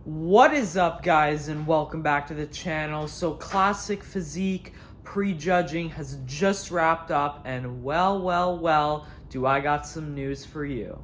What is up, guys, and welcome back to the channel. So Classic Physique prejudging has just wrapped up, and well, do I got some news for you.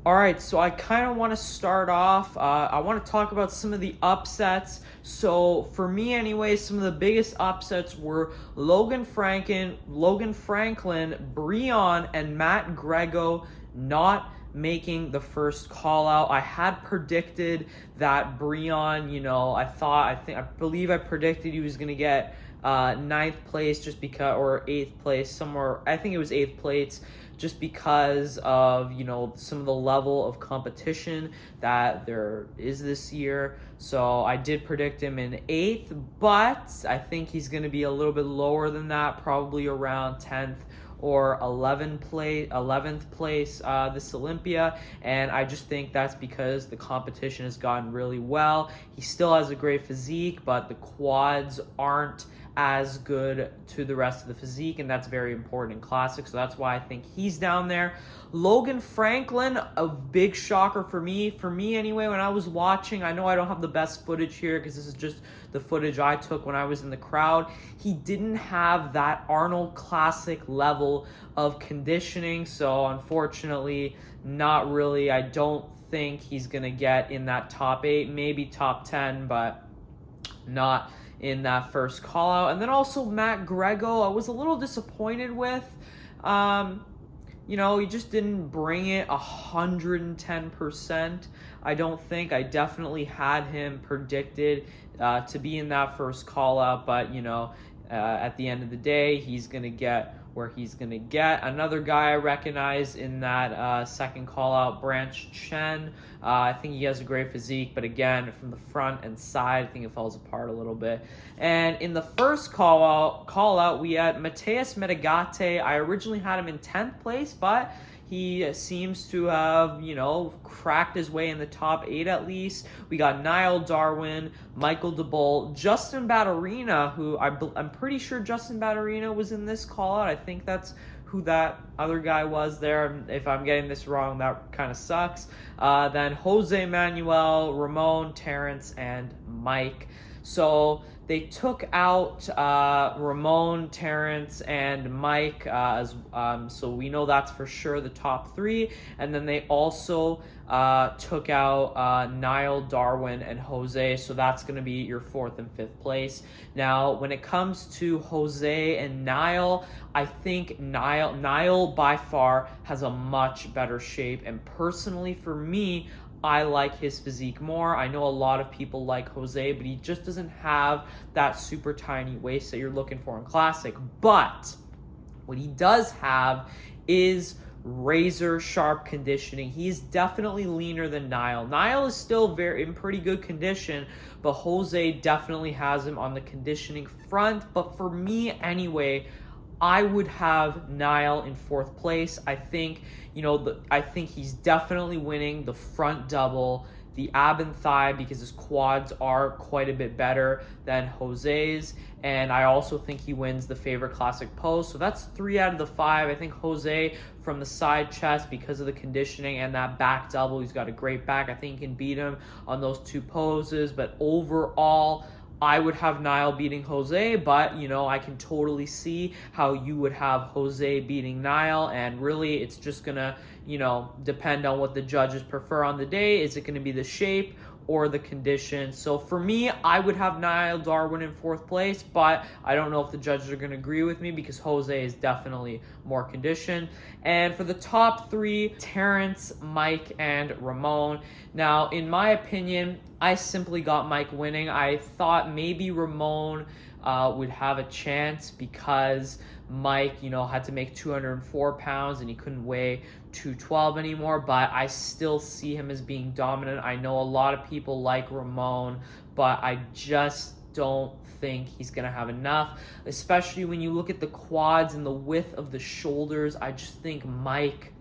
Alright, so I kind of want to start off, I want to talk about some of the upsets. So for me anyway, some of the biggest upsets were Logan Franklin, Breon, and Matt Grego not making the first call out. I had predicted that Breon, I believe I predicted he was going to get ninth place just because, or eighth place somewhere. I think it was eighth place just because of, some of the level of competition that there is this year. So I did predict him in eighth, but I think he's going to be a little bit lower than that, probably around 10th or 11th place this Olympia, and I just think that's because the competition has gotten really well. He still has a great physique, but the quads aren't as good to the rest of the physique, and that's very important in classic, so that's why I think he's down there. Logan Franklin, a big shocker for me anyway. When I was watching, I know I don't have the best footage here because this is just the footage I took when I was in the crowd. He didn't have that Arnold Classic level of conditioning, so unfortunately, not really. I don't think he's gonna get in that top 8, maybe top 10, but not in that first call out. And then also Matt Grego, I was a little disappointed with. He just didn't bring it 110%. I don't think. I definitely had him predicted to be in that first call out, but at the end of the day, he's going to get where he's going to get. Another guy I recognize in that second call out, Branch Chen. I think he has a great physique, but again, from the front and side, I think it falls apart a little bit. And in the first call out, we had Mateus Medigate. I originally had him in 10th place, but he seems to have, cracked his way in the top 8 at least. We got Niall Darwin, Michael DeBolt, Justin Batterina, who I'm pretty sure Justin Batterina was in this call out. I think that's who that other guy was there. If I'm getting this wrong, that kind of sucks. Then Jose Manuel, Ramon, Terrence, and Mike. So they took out Ramon, Terrence, and Mike, so we know that's for sure the top 3. And then they also took out Niall, Darwin, and Jose, so that's going to be your 4th and 5th place. Now, when it comes to Jose and Niall, I think Niall by far has a much better shape, and personally for me, I like his physique more. I know a lot of people like Jose, but he just doesn't have that super tiny waist that you're looking for in classic. But what he does have is razor sharp conditioning. He's definitely leaner than Niall. Niall is still in pretty good condition, but Jose definitely has him on the conditioning front. But for me anyway, I would have Niall in 4th place. I think, I think he's definitely winning the front double, the ab and thigh, because his quads are quite a bit better than Jose's. And I also think he wins the favorite classic pose. So that's 3 out of the 5. I think Jose from the side chest, because of the conditioning and that back double, he's got a great back. I think he can beat him on those 2 poses. But overall, I would have Niall beating Jose, but, I can totally see how you would have Jose beating Niall, and really it's just going to, depend on what the judges prefer on the day. Is it going to be the shape or the condition? So for me, I would have Niall Darwin in 4th place, but I don't know if the judges are going to agree with me because Jose is definitely more conditioned. And for the top 3, Terrence, Mike, and Ramon. Now, in my opinion, I simply got Mike winning. I thought maybe Ramon would have a chance because Mike, had to make 204 pounds and he couldn't weigh 212 anymore, but I still see him as being dominant. I know a lot of people like Ramon, but I just don't think he's going to have enough, especially when you look at the quads and the width of the shoulders. I just think Mike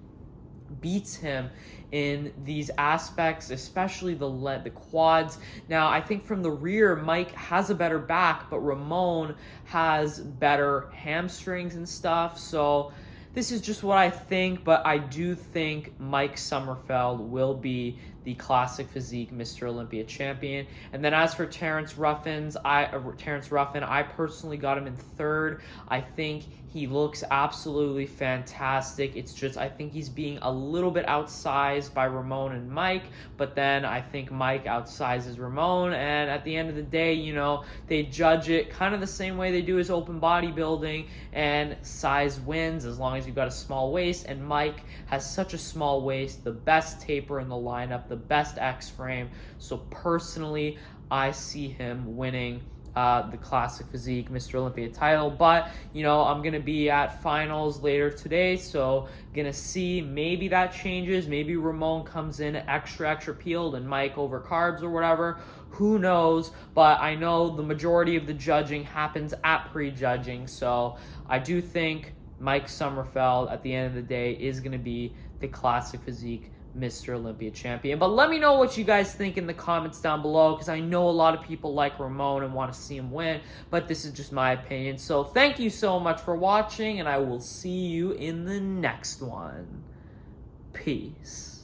beats him in these aspects, especially the quads. Now, I think from the rear, Mike has a better back, but Ramon has better hamstrings and stuff. So this is just what I think, but I do think Mike Sommerfeld will be the Classic Physique Mr. Olympia champion. And then as for Terrence Ruffin, I personally got him in third. I think he looks absolutely fantastic. It's just, I think he's being a little bit outsized by Ramon and Mike, but then I think Mike outsizes Ramon, and at the end of the day, you know, they judge it kind of the same way they do as open bodybuilding, and size wins as long as you've got a small waist, and Mike has such a small waist, the best taper in the lineup, the best X frame, so personally, I see him winning the Classic Physique Mr. Olympia title. But, you know, I'm going to be at finals later today, so going to see, maybe that changes. Maybe Ramon comes in extra peeled and Mike over carbs or whatever. Who knows? But I know the majority of the judging happens at prejudging, so I do think Mike Sommerfeld, at the end of the day, is going to be the Classic Physique Mr. Olympia champion. But let me know what you guys think in the comments down below, because I know a lot of people like Ramon and want to see him win, but this is just my opinion. So thank you so much for watching, and I will see you in the next one. Peace.